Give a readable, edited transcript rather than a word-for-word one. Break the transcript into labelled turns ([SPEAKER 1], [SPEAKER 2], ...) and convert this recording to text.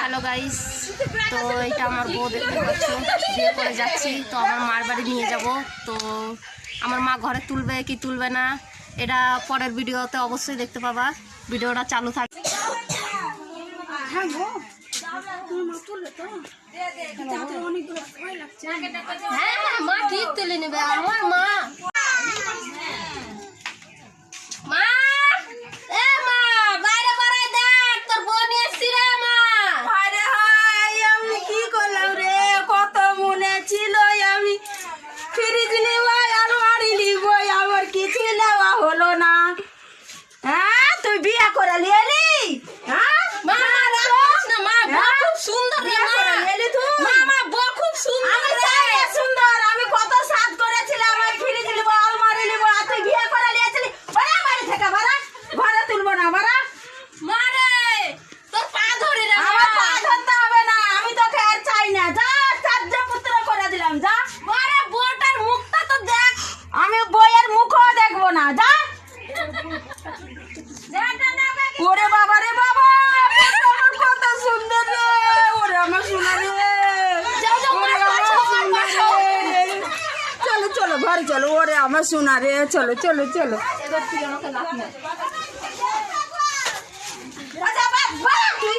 [SPEAKER 1] Hello guys, তো এটা আমার বউ, দেখতে পাচ্ছ বিয়ে করে যাচ্ছি। তো আমার মার বাড়ি নিয়ে যাব। তো আমার মা ঘরে তুলবে কি তুলবে না এটা পরের ভিডিওতে অবশ্যই দেখতে পাবা। ভিডিওটা চালু থাকবে। হ্যাঁ মা ঠিক তুলে নেবে আমার মা। ওরে বাবা রে বাবা, কত সুন্দর রে, ওরে আমার সোনা রে, চলো চলো ঘরে চলো, ওরে আমার সোনা রে, চলো চলো চলো। এবার তুই আমাকে লাভ না, তুই